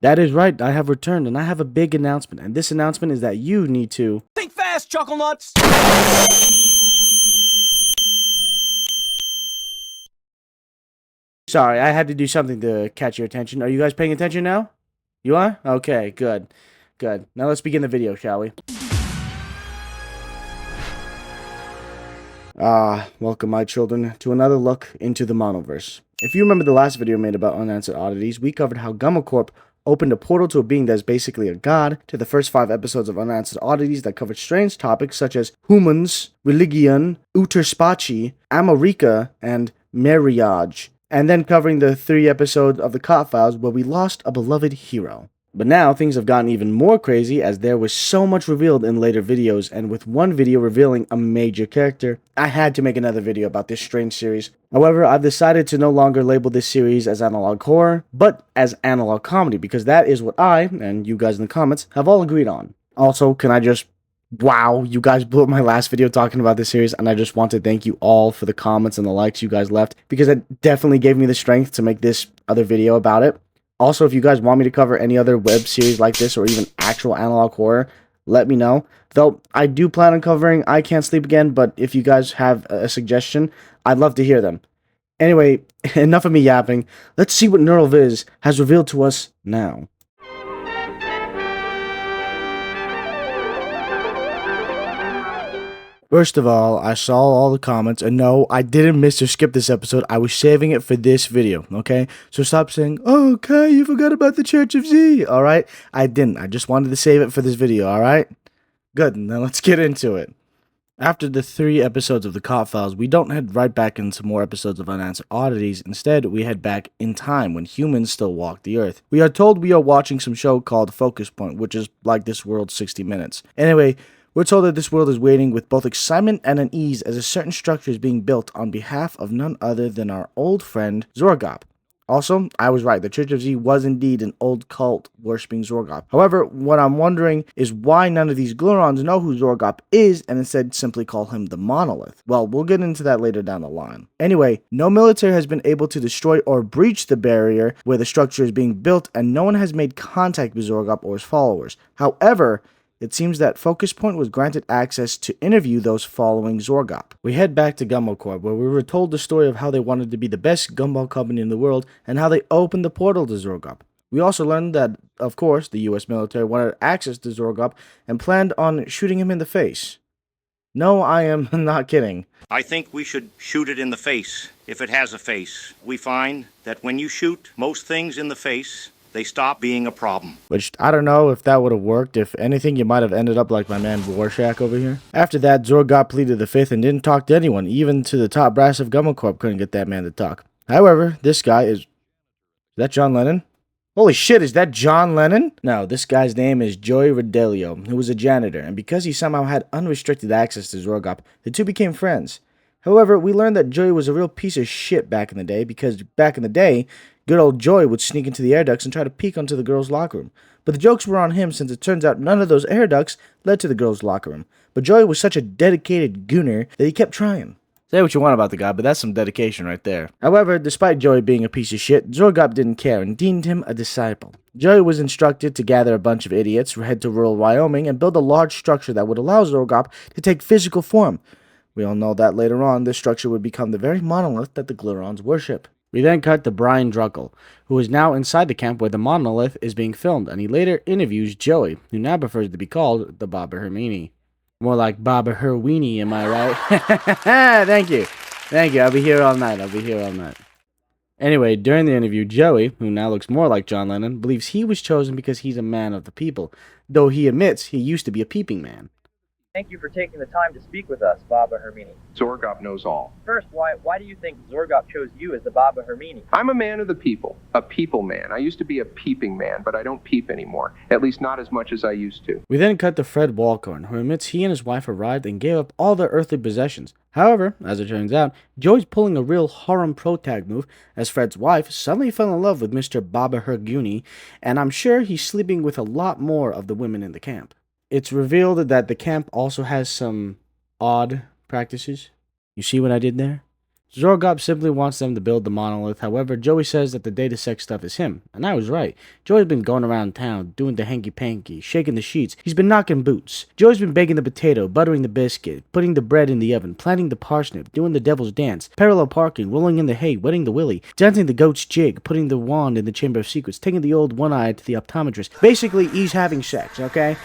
That is right, I have returned, and I have a big announcement, and this announcement is that you need to... Think fast, Chuckle Nuts! Sorry, I had to do something to catch your attention. Are you guys paying attention now? You are? Okay, good. Good. Now let's begin the video, shall we? Welcome my children to another look into the monoverse. If you remember the last video made about Unanswered Oddities, we covered how Gummo Corp opened a portal to a being that is basically a god to the first 5 episodes of Unanswered Oddities that covered strange topics such as humans, religion, uterspachi, America, and marriage, and then covering the 3 episodes of the Cop Files where we lost a beloved hero. But now, things have gotten even more crazy as there was so much revealed in later videos, and with one video revealing a major character, I had to make another video about this strange series. However, I've decided to no longer label this series as analog horror, but as analog comedy, because that is what I, and you guys in the comments, have all agreed on. Also, can I just... Wow, you guys blew up my last video talking about this series, and I just want to thank you all for the comments and the likes you guys left, because it definitely gave me the strength to make this other video about it. Also, if you guys want me to cover any other web series like this or even actual analog horror, let me know. Though, I do plan on covering I Can't Sleep Again, but if you guys have a suggestion, I'd love to hear them. Anyway, enough of me yapping. Let's see what Neural Viz has revealed to us now. First of all, I saw all the comments, and no, I didn't miss or skip this episode. I was saving it for this video, okay? So stop saying, oh, okay, you forgot about the Church of Z, alright? I didn't. I just wanted to save it for this video, alright? Good, now let's get into it. After the 3 episodes of the Cop Files, we don't head right back into more episodes of Unanswered Oddities. Instead, we head back in time when humans still walk the earth. We are told we are watching some show called Focus Point, which is like this world's 60 Minutes. Anyway, we're told that this world is waiting with both excitement and unease as a certain structure is being built on behalf of none other than our old friend Zorgop. Also, I was right, the Church of Z was indeed an old cult worshipping Zorgop. However, what I'm wondering is why none of these Glurons know who Zorgop is and instead simply call him the Monolith. Well, we'll get into that later down the line. Anyway, no military has been able to destroy or breach the barrier where the structure is being built, and no one has made contact with Zorgop or his followers. However, it seems that Focus Point was granted access to interview those following Zorgop. We head back to Gummo Corp, where we were told the story of how they wanted to be the best gumball company in the world and how they opened the portal to Zorgop. We also learned that, of course, the US military wanted access to Zorgop and planned on shooting him in the face. No, I am not kidding. I think we should shoot it in the face, if it has a face. We find that when you shoot most things in the face, they stop being a problem. Which, I don't know if that would have worked. If anything, you might have ended up like my man Rorschach over here. After that, Zorgop pleaded the fifth and didn't talk to anyone. Even to the top brass of Gummo Corp couldn't get that man to talk. However, this guy is... Is that John Lennon? Holy shit, is that John Lennon? No, this guy's name is Joey Rodelio, who was a janitor, and because he somehow had unrestricted access to Zorgop, the two became friends. However, we learned that Joey was a real piece of shit back in the day, because back in the day, good old Joey would sneak into the air ducts and try to peek onto the girls' locker room. But the jokes were on him since it turns out none of those air ducts led to the girls' locker room. But Joey was such a dedicated gooner that he kept trying. Say what you want about the guy, but that's some dedication right there. However, despite Joey being a piece of shit, Zorgop didn't care and deemed him a disciple. Joey was instructed to gather a bunch of idiots, head to rural Wyoming, and build a large structure that would allow Zorgop to take physical form. We all know that later on, this structure would become the very monolith that the Glurons worship. We then cut to Brian Druckle, who is now inside the camp where the monolith is being filmed, and he later interviews Joey, who now prefers to be called the Baba Hermini. More like Baba Herweenie, am I right? Thank you. Thank you. I'll be here all night. Anyway, during the interview, Joey, who now looks more like John Lennon, believes he was chosen because he's a man of the people, though he admits he used to be a peeping man. Thank you for taking the time to speak with us, Baba Hermini. Zorgop knows all. First, why do you think Zorgop chose you as the Baba Hermini? I'm a man of the people, a people man. I used to be a peeping man, but I don't peep anymore. At least not as much as I used to. We then cut to Fred Walcorn, who admits he and his wife arrived and gave up all their earthly possessions. However, as it turns out, Joey's pulling a real harem pro-tag move, as Fred's wife suddenly fell in love with Mr. Baba Herguni, and I'm sure he's sleeping with a lot more of the women in the camp. It's revealed that the camp also has some odd practices. You see what I did there? Zorgop simply wants them to build the monolith. However, Joey says that the data sex stuff is him. And I was right. Joey's been going around town, doing the hanky-panky, shaking the sheets. He's been knocking boots. Joey's been baking the potato, buttering the biscuit, putting the bread in the oven, planting the parsnip, doing the devil's dance, parallel parking, rolling in the hay, wetting the willy, dancing the goat's jig, putting the wand in the chamber of secrets, taking the old one-eye to the optometrist. Basically, he's having sex, okay?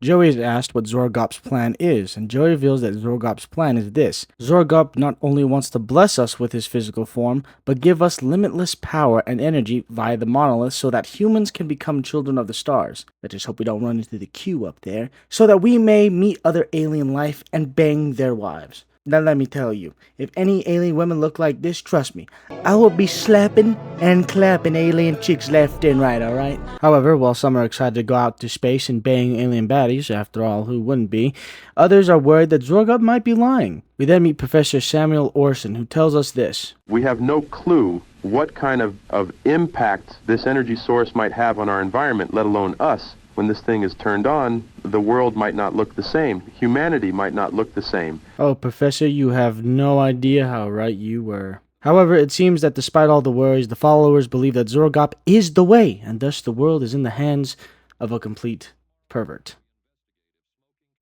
Joey is asked what Zorgop's plan is, and Joey reveals that Zorgop's plan is this. Zorgop not only wants to bless us with his physical form, but give us limitless power and energy via the monolith so that humans can become children of the stars. I just hope we don't run into the queue up there, so that we may meet other alien life and bang their wives. Now let me tell you, if any alien women look like this, trust me, I will be slapping and clapping alien chicks left and right, alright? However, while some are excited to go out to space and bang alien baddies, after all, who wouldn't be, others are worried that Zorgop might be lying. We then meet Professor Samuel Orson, who tells us this. We have no clue what kind of impact this energy source might have on our environment, let alone us. When this thing is turned on, the world might not look the same. Humanity might not look the same. Oh, Professor, you have no idea how right you were. However, it seems that despite all the worries, the followers believe that Zorgop is the way, and thus the world is in the hands of a complete pervert.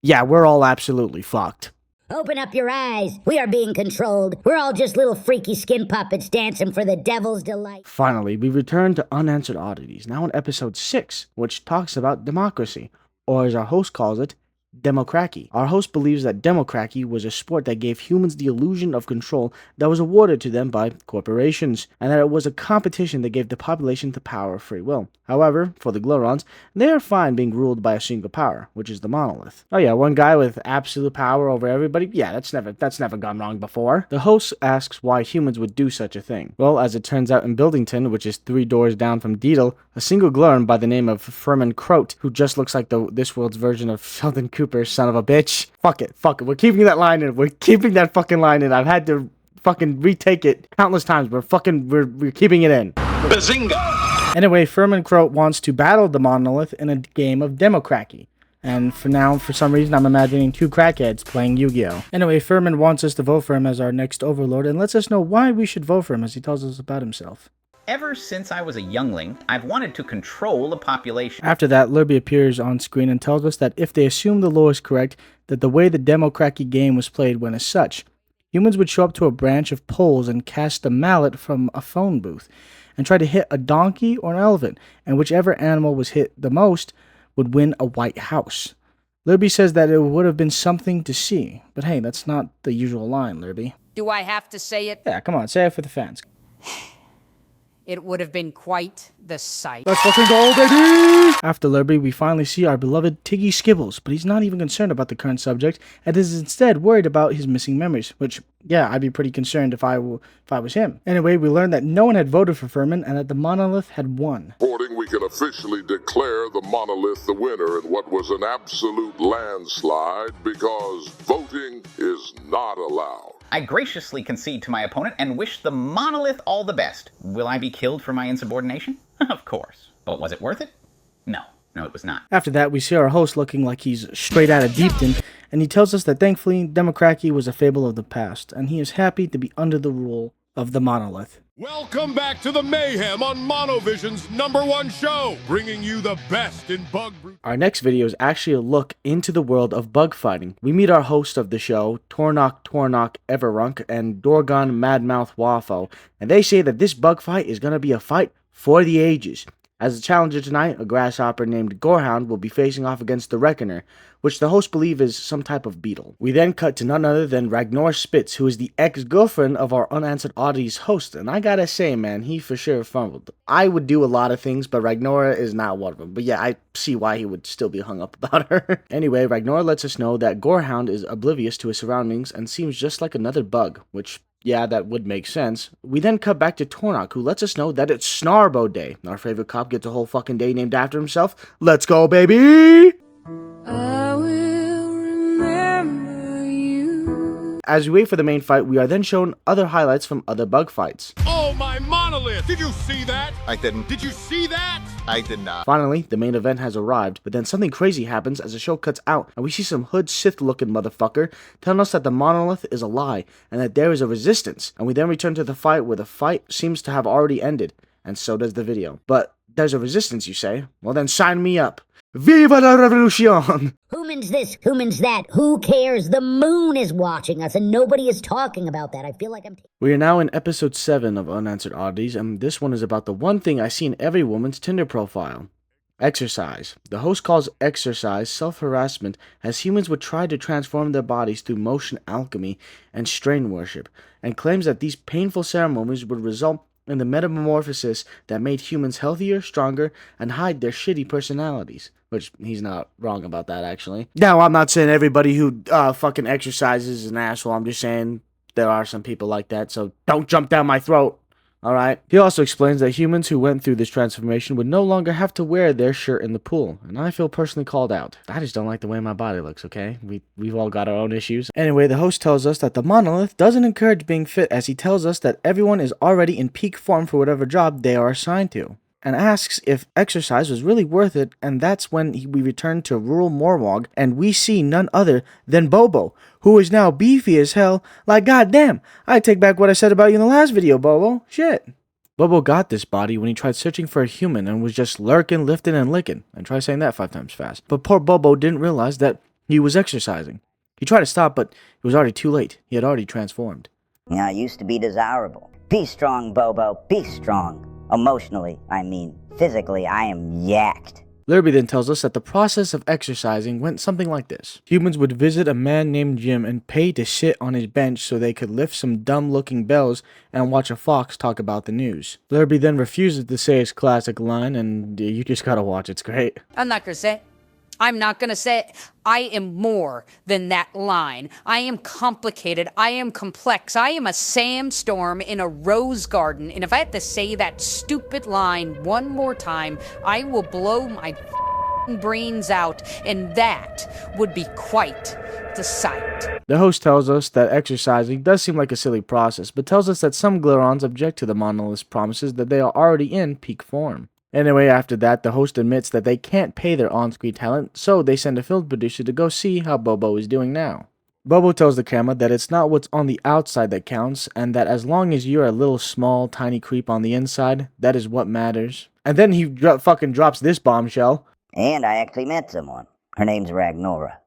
Yeah, we're all absolutely fucked. Open up your eyes. We are being controlled. We're all just little freaky skin puppets dancing for the devil's delight. Finally, we return to Unanswered Oddities, now in episode 6, which talks about democracy, or as our host calls it, democracy. Our host believes that democracy was a sport that gave humans the illusion of control that was awarded to them by corporations, and that it was a competition that gave the population the power of free will. However, for the Glorons, they are fine being ruled by a single power, which is the monolith. Oh yeah, one guy with absolute power over everybody? Yeah, that's never gone wrong before. The host asks why humans would do such a thing. Well, as it turns out in Buildington, which is 3 doors down from Deedle, a single Gloron by the name of Furman Croat, who just looks like this world's version of Sheldon Cooper, son of a bitch. Fuck it. We're keeping that line in. We're keeping that fucking line in. I've had to fucking retake it countless times. We're keeping it in. Bazinga! Anyway, Furman Croat wants to battle the monolith in a game of democracy. And for now, for some reason, I'm imagining 2 crackheads playing Yu-Gi-Oh! Anyway, Furman wants us to vote for him as our next overlord and lets us know why we should vote for him as he tells us about himself. Ever since I was a youngling, I've wanted to control the population. After that, Lurby appears on screen and tells us that if they assume the law is correct, that the way the democracy game was played went as such. Humans would show up to a branch of poles and cast a mallet from a phone booth, and try to hit a donkey or an elephant, and whichever animal was hit the most would win a white house. Lurby says that it would have been something to see, but hey, that's not the usual line, Lurby. Do I have to say it? Yeah, come on, say it for the fans. It would have been quite the sight. Let's fucking go, baby! After Lurby, we finally see our beloved Tiggy Skibbles, but he's not even concerned about the current subject, and is instead worried about his missing memories, which, yeah, I'd be pretty concerned if I was him. Anyway, we learned that no one had voted for Furman, and that the monolith had won. Reporting, we can officially declare the monolith the winner in what was an absolute landslide because voting is not allowed. I graciously concede to my opponent and wish the monolith all the best. Will I be killed for my insubordination? Of course. But was it worth it? No, it was not. After that, we see our host looking like he's straight out of Deepton, and he tells us that thankfully, democracy was a fable of the past, and he is happy to be under the rule of the monolith. Welcome back to the mayhem on Monovision's #1 show, bringing you the best in bug brute. Our next video is actually a look into the world of bug fighting. We meet our host of the show, Tornok Everrunk, and Dorgon Madmouth Waffo, and they say that this bug fight is going to be a fight for the ages. As a challenger tonight, a grasshopper named Gorehound will be facing off against the Reckoner, which the host believe is some type of beetle. We then cut to none other than Ragnar Spitz, who is the ex-girlfriend of our Unanswered Oddities host, and I gotta say, man, he for sure fumbled. I would do a lot of things, but Ragnar is not one of them. But yeah, I see why he would still be hung up about her. Anyway, Ragnar lets us know that Gorehound is oblivious to his surroundings and seems just like another bug, which, yeah, that would make sense. We then cut back to Tornok, who lets us know that it's Snarbo Day. Our favorite cop gets a whole fucking day named after himself. Let's go, baby! I will remember you. As we wait for the main fight, we are then shown other highlights from other bug fights. Oh, my monolith! Did you see that? I didn't. Did you see that? I did not. Finally, the main event has arrived, but then something crazy happens as the show cuts out, and we see some hood Sith-looking motherfucker telling us that the monolith is a lie, and that there is a resistance, and we then return to the fight where the fight seems to have already ended, and so does the video. But there's a resistance, you say? Well then sign me up. Viva la revolution! Who means this? Who means that? Who cares? The moon is watching us, and nobody is talking about that. I feel like I'm... We are now in episode 7 of Unanswered Oddities, and this one is about the one thing I see in every woman's Tinder profile. Exercise. The host calls exercise self-harassment, as humans would try to transform their bodies through motion alchemy and strain worship, and claims that these painful ceremonies would result in the metamorphosis that made humans healthier, stronger, and hide their shitty personalities. Which, he's not wrong about that, actually. Now, I'm not saying everybody who fucking exercises is an asshole. I'm just saying there are some people like that, so don't jump down my throat. Alright? He also explains that humans who went through this transformation would no longer have to wear their shirt in the pool, and I feel personally called out. I just don't like the way my body looks, okay? We've all got our own issues. Anyway, the host tells us that the monolith doesn't encourage being fit, as he tells us that everyone is already in peak form for whatever job they are assigned to, and asks if exercise was really worth it, and that's when we return to rural Morwog, and we see none other than Bobo, who is now beefy as hell. Like, goddamn, I take back what I said about you in the last video, Bobo. Shit. Bobo got this body when he tried searching for a human and was just lurking, lifting, and licking. And try saying that 5 times fast. But poor Bobo didn't realize that he was exercising. He tried to stop, but it was already too late. He had already transformed. Yeah, I used to be desirable. Be strong, Bobo. Be strong. Emotionally, I mean. Physically, I am yacked. Lurby then tells us that the process of exercising went something like this. Humans would visit a man named Jim and pay to sit on his bench so they could lift some dumb-looking bells and watch a fox talk about the news. Lurby then refuses to say his classic line, and you just gotta watch, it's great. I'm not gonna say it. I am more than that line. I am complicated. I am complex. I am a sandstorm in a rose garden. And if I have to say that stupid line one more time, I will blow my brains out. And that would be quite the sight. The host tells us that exercising does seem like a silly process, but tells us that some Glarons object to the monolith's promises that they are already in peak form. Anyway, after that, the host admits that they can't pay their on-screen talent, so they send a film producer to go see how Bobo is doing now. Bobo tells the camera that it's not what's on the outside that counts, and that as long as you're a little small, tiny creep on the inside, that is what matters. And then he fucking drops this bombshell. And I actually met someone. Her name's Ragnora.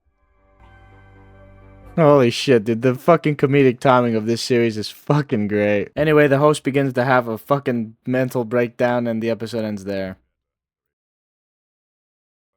Holy shit, dude. The fucking comedic timing of this series is fucking great. Anyway, the host begins to have a fucking mental breakdown and the episode ends there.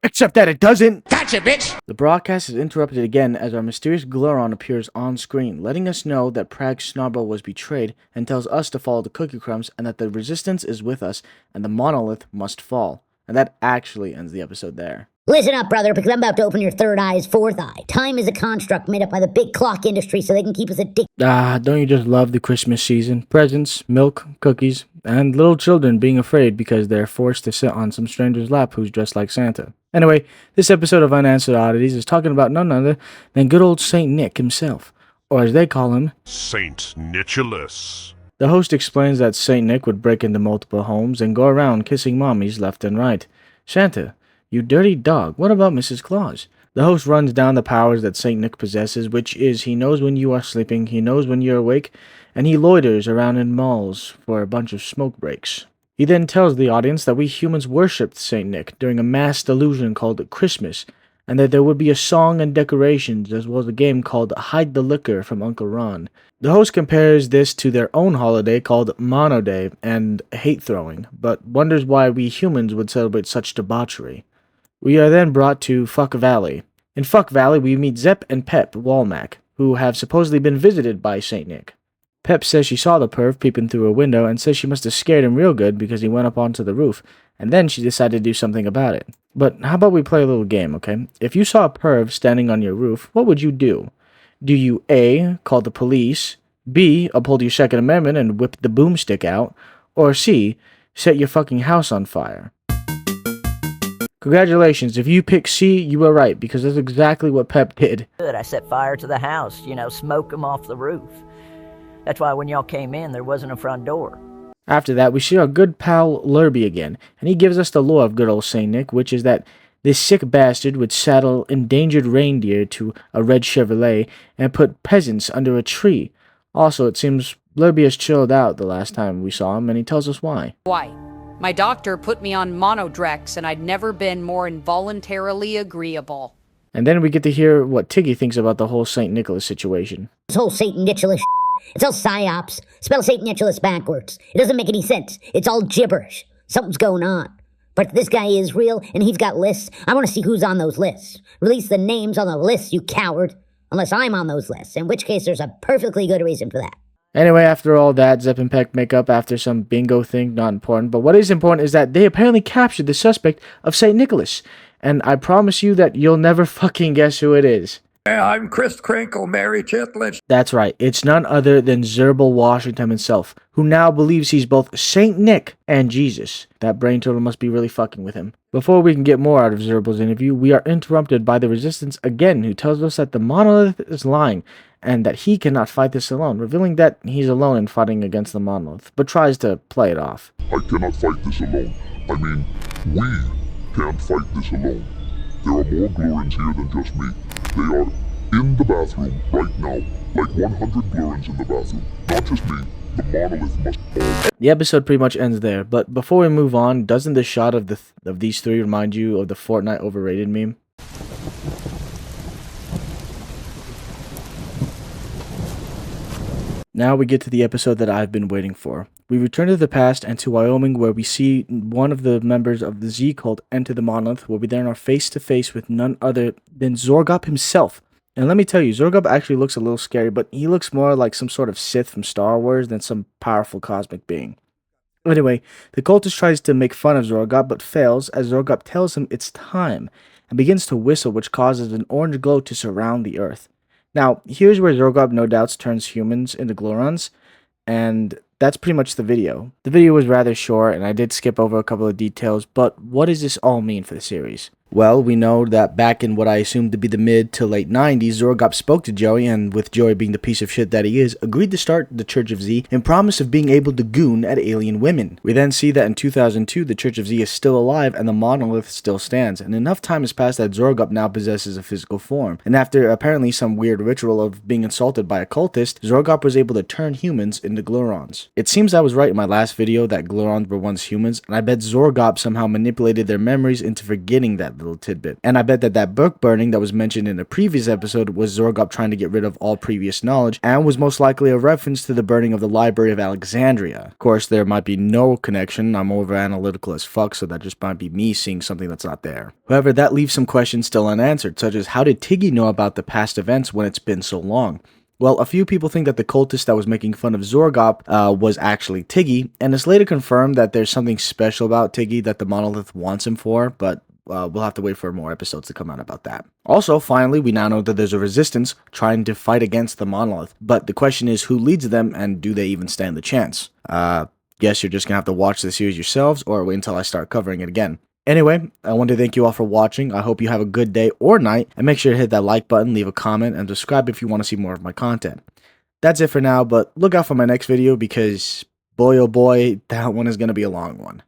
Except that it doesn't! Gotcha, bitch! The broadcast is interrupted again as our mysterious Glaron appears on screen, letting us know that Prag Snarbo was betrayed and tells us to follow the cookie crumbs and that the resistance is with us and the monolith must fall. And that actually ends the episode there. Listen up, brother, because I'm about to open your third eye's fourth eye. Time is a construct made up by the big clock industry so they can keep us addicted. Don't you just love the Christmas season? Presents, milk, cookies, and little children being afraid because they're forced to sit on some stranger's lap who's dressed like Santa. Anyway, this episode of Unanswered Oddities is talking about none other than good old Saint Nick himself, or as they call him, Saint Nicholas. The host explains that Saint Nick would break into multiple homes and go around kissing mommies left and right. Santa, you dirty dog, what about Mrs. Claus? The host runs down the powers that Saint Nick possesses, which is he knows when you are sleeping, he knows when you're awake, and he loiters around in malls for a bunch of smoke breaks. He then tells the audience that we humans worshipped Saint Nick during a mass delusion called Christmas, and that there would be a song and decorations as well as a game called Hide the Liquor from Uncle Ron. The host compares this to their own holiday called Mono Day and hate throwing, but wonders why we humans would celebrate such debauchery. We are then brought to Fuck Valley. In Fuck Valley, we meet Zep and Pep Walmack, who have supposedly been visited by Saint Nick. Pep says she saw the perv peeping through a window and says she must have scared him real good because he went up onto the roof, and then she decided to do something about it. But how about we play a little game, okay? If you saw a perv standing on your roof, what would you do? Do you A, call the police, B, uphold your Second Amendment and whip the boomstick out, or C, set your fucking house on fire? Congratulations, if you pick C, you were right, because that's exactly what Pep did. Good, I set fire to the house, smoke them off the roof. That's why when y'all came in, there wasn't a front door. After that, we see our good pal Lurby again, and he gives us the lore of good old Saint Nick, which is that this sick bastard would saddle endangered reindeer to a red Chevrolet and put peasants under a tree. Also, it seems Lurby has chilled out the last time we saw him, and he tells us why. Why? My doctor put me on Monodrex, and I'd never been more involuntarily agreeable. And then we get to hear what Tiggy thinks about the whole St. Nicholas situation. This whole St. Nicholas it's all psyops. Spell St. Nicholas backwards. It doesn't make any sense. It's all gibberish. Something's going on. But if this guy is real and he's got lists, I want to see who's on those lists. Release the names on the lists, you coward. Unless I'm on those lists, in which case there's a perfectly good reason for that. Anyway, after all that, Zep and Peck make up after some bingo thing, not important. But what is important is that they apparently captured the suspect of St. Nicholas. And I promise you that you'll never fucking guess who it is. I'm Chris Crinkle, Mary Chitlich. That's right, it's none other than Zerbal Washington himself, who now believes he's both Saint Nick and Jesus. That brain turtle must be really fucking with him. Before we can get more out of Zerbal's interview, we are interrupted by the Resistance again, who tells us that the monolith is lying, and that he cannot fight this alone, revealing that he's alone in fighting against the monolith, but tries to play it off. I cannot fight this alone. I mean, we can't fight this alone. There are more Glorians here than just me. They are in the bathroom right now, like 100 Glorians in the bathroom. Not just me, the monolith must fall. The episode pretty much ends there, but before we move on, doesn't the shot of these three remind you of the Fortnite overrated meme? Now we get to the episode that I've been waiting for. We return to the past and to Wyoming, where we see one of the members of the Z cult enter the monolith, where we then are face to face with none other than Zorgop himself. And let me tell you, Zorgop actually looks a little scary, but he looks more like some sort of Sith from Star Wars than some powerful cosmic being. Anyway, the cultist tries to make fun of Zorgop, but fails as Zorgop tells him it's time, and begins to whistle, which causes an orange glow to surround the earth. Now, here's where Zorgop no doubts turns humans into Glorons, and that's pretty much the video. The video was rather short, and I did skip over a couple of details, but what does this all mean for the series? Well, we know that back in what I assumed to be the mid to late 90s, Zorgop spoke to Joey, and with Joey being the piece of shit that he is, agreed to start the Church of Z in promise of being able to goon at alien women. We then see that in 2002, the Church of Z is still alive and the monolith still stands, and enough time has passed that Zorgop now possesses a physical form. And after apparently some weird ritual of being insulted by a cultist, Zorgop was able to turn humans into Glorons. It seems I was right in my last video that Glorons were once humans, and I bet Zorgop somehow manipulated their memories into forgetting that little tidbit. And I bet that book burning that was mentioned in a previous episode was Zorgop trying to get rid of all previous knowledge, and was most likely a reference to the burning of the Library of Alexandria. Of course, there might be no connection. I'm over analytical as fuck, so that just might be me seeing something that's not there. However, that leaves some questions still unanswered, such as how did Tiggy know about the past events when it's been so long? Well, a few people think that the cultist that was making fun of Zorgop was actually Tiggy, and it's later confirmed that there's something special about Tiggy that the monolith wants him for, but we'll have to wait for more episodes to come out about that. Also, finally, we now know that there's a resistance trying to fight against the monolith, but the question is who leads them and do they even stand the chance? Guess you're just gonna have to watch the series yourselves or wait until I start covering it again. Anyway, I want to thank you all for watching. I hope you have a good day or night, and make sure to hit that like button, leave a comment, and subscribe if you want to see more of my content. That's it for now, but look out for my next video because boy oh boy, that one is going to be a long one.